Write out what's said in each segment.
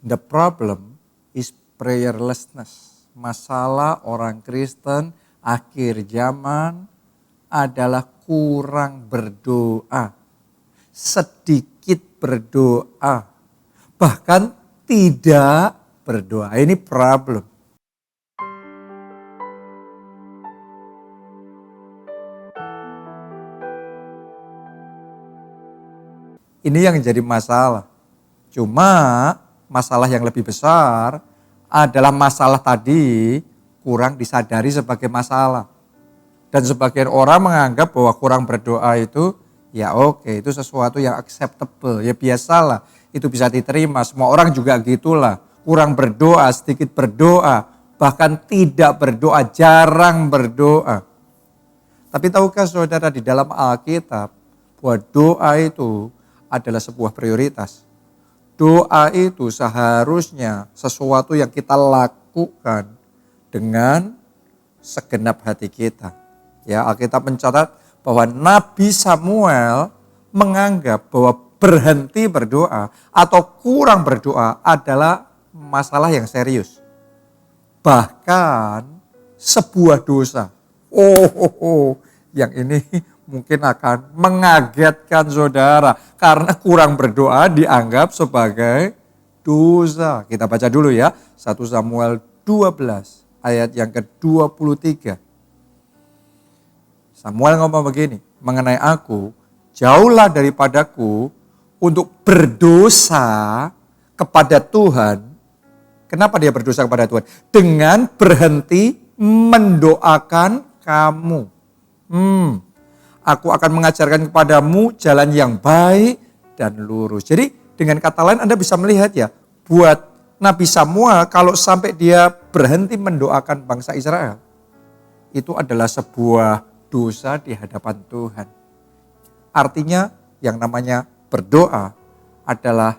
The problem is prayerlessness. Masalah orang Kristen akhir zaman adalah kurang berdoa, sedikit berdoa, bahkan tidak berdoa. Ini problem. Ini yang jadi masalah. Cuma masalah yang lebih besar adalah masalah tadi kurang disadari sebagai masalah. Dan sebagian orang menganggap bahwa kurang berdoa itu ya oke, itu sesuatu yang acceptable, ya biasalah, itu bisa diterima. Semua orang juga gitulah, kurang berdoa, sedikit berdoa, bahkan tidak berdoa, jarang berdoa. Tapi tahukah saudara di dalam Alkitab bahwa doa itu adalah sebuah prioritas. Doa itu seharusnya sesuatu yang kita lakukan dengan segenap hati kita. Ya, Alkitab mencatat bahwa Nabi Samuel menganggap bahwa berhenti berdoa atau kurang berdoa adalah masalah yang serius. Bahkan sebuah dosa. Yang ini mungkin akan mengagetkan saudara karena kurang berdoa dianggap sebagai dosa. Kita baca dulu ya, 1 Samuel 12 ayat yang ke-23. Samuel ngomong begini, mengenai aku, jauhlah daripadaku untuk berdosa kepada Tuhan. Kenapa dia berdosa kepada Tuhan? Dengan berhenti mendoakan kamu. Aku akan mengajarkan kepadamu jalan yang baik dan lurus. Jadi dengan kata lain Anda bisa melihat ya, buat Nabi Samuel kalau sampai dia berhenti mendoakan bangsa Israel, itu adalah sebuah dosa di hadapan Tuhan. Artinya yang namanya berdoa adalah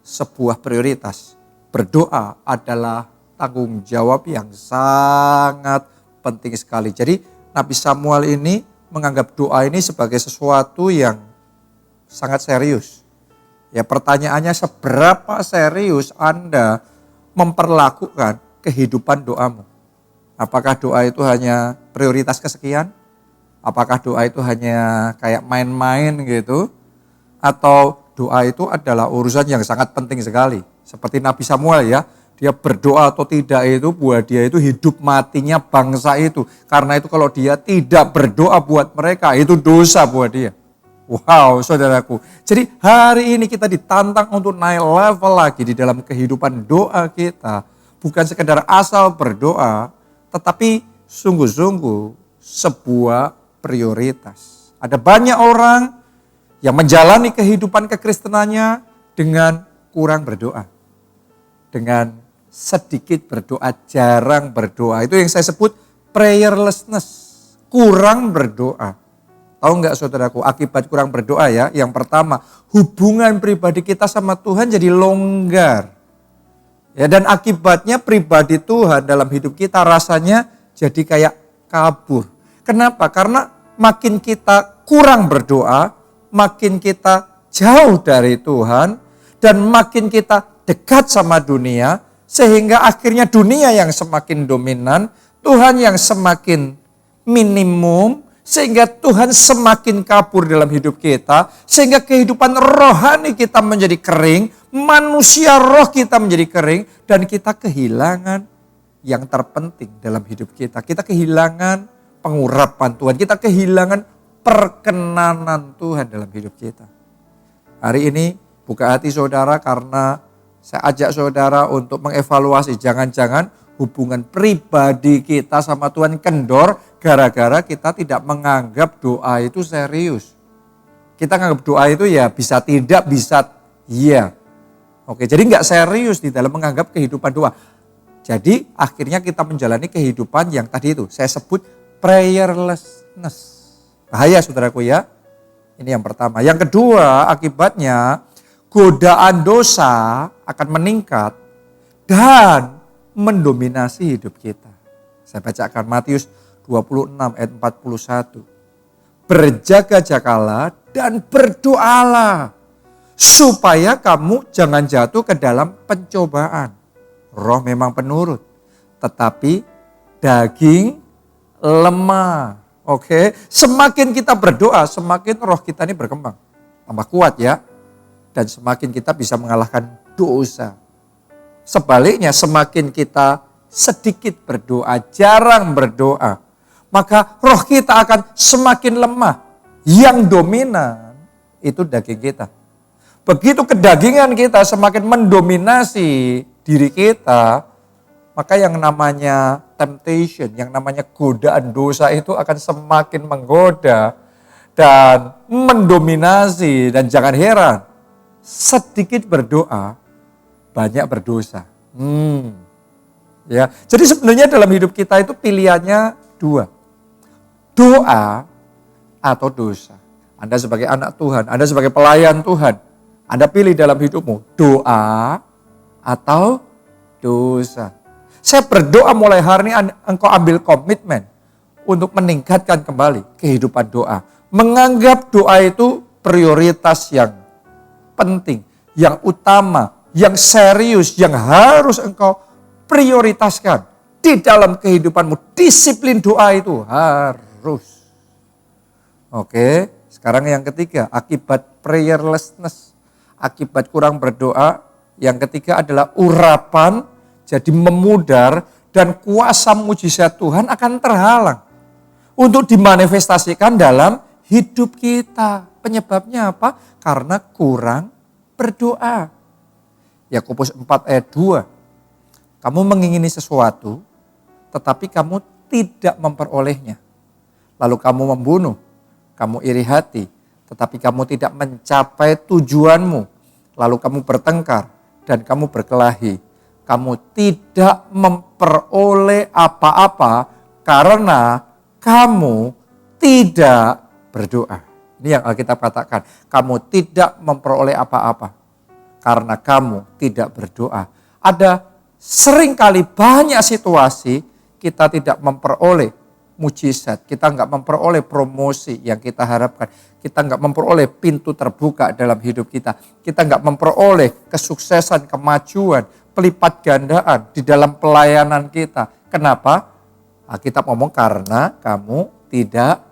sebuah prioritas. Berdoa adalah tanggung jawab yang sangat penting sekali. Jadi Nabi Samuel ini menganggap doa ini sebagai sesuatu yang sangat serius. Ya, pertanyaannya seberapa serius Anda memperlakukan kehidupan doamu? Apakah doa itu hanya prioritas kesekian? Apakah doa itu hanya kayak main-main gitu? Atau doa itu adalah urusan yang sangat penting sekali? Seperti Nabi Samuel ya, dia berdoa atau tidak itu buat dia itu hidup matinya bangsa itu. Karena itu kalau dia tidak berdoa buat mereka itu dosa buat dia. Wow saudaraku. Jadi hari ini kita ditantang untuk naik level lagi di dalam kehidupan doa kita. Bukan sekedar asal berdoa, tetapi sungguh-sungguh sebuah prioritas. Ada banyak orang yang menjalani kehidupan kekristenannya dengan kurang berdoa. Dengan sedikit berdoa, jarang berdoa. Itu yang saya sebut prayerlessness, kurang berdoa. Tahu enggak saudaraku, akibat kurang berdoa ya, yang pertama, hubungan pribadi kita sama Tuhan jadi longgar. Ya, dan akibatnya pribadi Tuhan dalam hidup kita rasanya jadi kayak kabur. Kenapa? Karena makin kita kurang berdoa, makin kita jauh dari Tuhan, dan makin kita dekat sama dunia, sehingga akhirnya dunia yang semakin dominan, Tuhan yang semakin minimum, sehingga Tuhan semakin kabur dalam hidup kita, sehingga kehidupan rohani kita menjadi kering, manusia roh kita menjadi kering, dan kita kehilangan yang terpenting dalam hidup kita. Kita kehilangan pengurapan Tuhan, kita kehilangan perkenanan Tuhan dalam hidup kita. Hari ini buka hati saudara karena saya ajak saudara untuk mengevaluasi jangan-jangan hubungan pribadi kita sama Tuhan kendor gara-gara kita tidak menganggap doa itu serius. Kita menganggap doa itu ya bisa tidak, bisa iya. Oke, jadi nggak serius di dalam menganggap kehidupan doa. Jadi akhirnya kita menjalani kehidupan yang tadi itu saya sebut prayerlessness. Bahaya saudaraku ya. Ini yang pertama. Yang kedua akibatnya godaan dosa akan meningkat dan mendominasi hidup kita. Saya bacakan Matius 26 ayat 41. Berjaga-jagalah dan berdoalah supaya kamu jangan jatuh ke dalam pencobaan. Roh memang penurut, tetapi daging lemah. Oke, semakin kita berdoa, semakin roh kita ini berkembang. Tambah kuat ya. Dan semakin kita bisa mengalahkan dosa. Sebaliknya semakin kita sedikit berdoa, jarang berdoa, maka roh kita akan semakin lemah. Yang dominan itu daging kita. Begitu kedagingan kita semakin mendominasi diri kita, maka yang namanya temptation, yang namanya godaan dosa itu akan semakin menggoda dan mendominasi. Dan jangan heran, sedikit berdoa, banyak berdosa. Ya, jadi sebenarnya dalam hidup kita itu pilihannya dua. Doa atau dosa. Anda sebagai anak Tuhan, Anda sebagai pelayan Tuhan, Anda pilih dalam hidupmu doa atau dosa. Saya berdoa mulai hari ini engkau ambil komitmen untuk meningkatkan kembali kehidupan doa. Menganggap doa itu prioritas yang penting, yang utama, yang serius, yang harus engkau prioritaskan di dalam kehidupanmu. Disiplin doa itu harus. Oke, sekarang yang ketiga, akibat prayerlessness, akibat kurang berdoa. Yang ketiga adalah urapan jadi memudar dan kuasa mujizat Tuhan akan terhalang untuk dimanifestasikan dalam hidup kita. Penyebabnya apa? Karena kurang berdoa. Yakobus 4 ayat 2. Kamu mengingini sesuatu, tetapi kamu tidak memperolehnya. Lalu kamu membunuh, kamu iri hati, tetapi kamu tidak mencapai tujuanmu. Lalu kamu bertengkar dan kamu berkelahi. Kamu tidak memperoleh apa-apa karena kamu tidak berdoa. Ini yang Alkitab katakan. Kamu tidak memperoleh apa-apa karena kamu tidak berdoa. Ada seringkali banyak situasi kita tidak memperoleh mujizat, kita nggak memperoleh promosi yang kita harapkan, kita nggak memperoleh pintu terbuka dalam hidup kita nggak memperoleh kesuksesan, kemajuan, pelipat gandaan di dalam pelayanan kita. Kenapa? Alkitab ngomong karena kamu tidak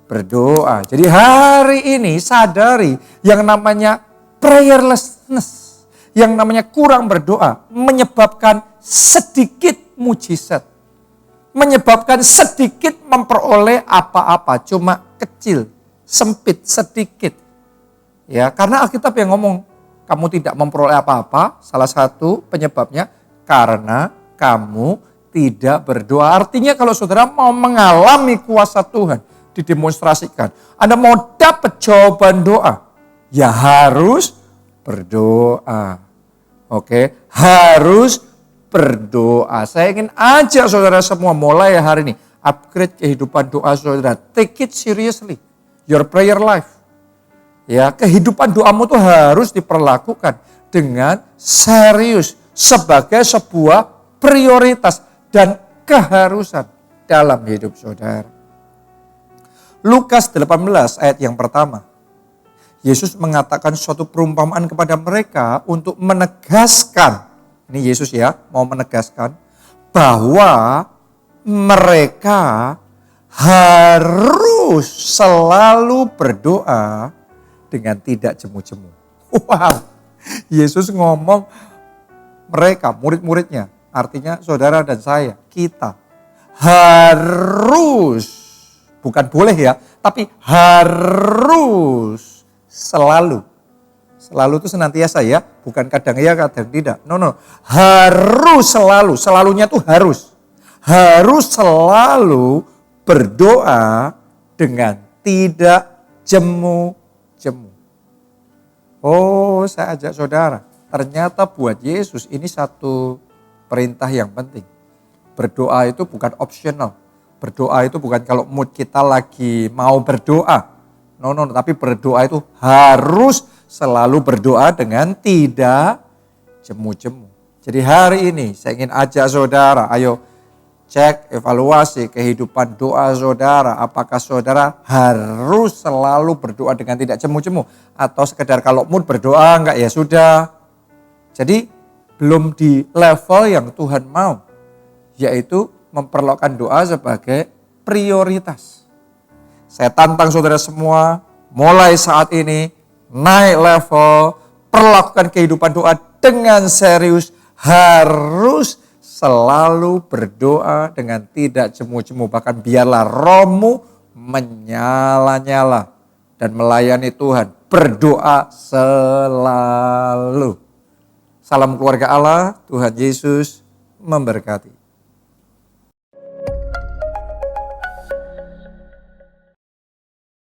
berdoa. Jadi hari ini sadari yang namanya prayerlessness, yang namanya kurang berdoa menyebabkan sedikit mujizat. Menyebabkan sedikit memperoleh apa-apa, cuma kecil, sempit, sedikit. Ya, karena Alkitab yang ngomong, kamu tidak memperoleh apa-apa, salah satu penyebabnya karena kamu tidak berdoa. Artinya kalau saudara mau mengalami kuasa Tuhan, didemonstrasikan, Anda mau dapat jawaban doa, ya harus berdoa. Oke, harus berdoa. Saya ingin ajak saudara semua mulai hari ini upgrade kehidupan doa saudara. Take it seriously. Your prayer life. Ya, kehidupan doamu tuh harus diperlakukan dengan serius sebagai sebuah prioritas dan keharusan dalam hidup saudara. Lukas 18 ayat yang pertama. Yesus mengatakan suatu perumpamaan kepada mereka untuk menegaskan. Ini Yesus ya, mau menegaskan bahwa mereka harus selalu berdoa dengan tidak jemu-jemu. Wow, Yesus ngomong mereka, murid-muridnya, artinya saudara dan saya, kita harus, bukan boleh ya, tapi harus selalu. Selalu itu senantiasa ya, bukan kadang ya kadang tidak. No, harus selalu, selalunya tuh harus. Harus selalu berdoa dengan tidak jemu-jemu. Oh, saya ajak saudara, ternyata buat Yesus ini satu perintah yang penting. Berdoa itu bukan optional. Berdoa itu bukan kalau mood kita lagi mau berdoa. No, tapi berdoa itu harus selalu berdoa dengan tidak jemu-jemu. Jadi hari ini saya ingin ajak saudara, ayo cek, evaluasi kehidupan doa saudara. Apakah saudara harus selalu berdoa dengan tidak cemu-cemu? Atau sekedar kalau mood berdoa enggak ya sudah. Jadi belum di level yang Tuhan mau. Yaitu memperlakukan doa sebagai prioritas. Saya tantang saudara semua, mulai saat ini naik level, perlakukan kehidupan doa dengan serius, harus selalu berdoa dengan tidak cemu-cemu. Bahkan biarlah rohmu menyala-nyala dan melayani Tuhan. Berdoa selalu. Salam keluarga Allah, Tuhan Yesus memberkati.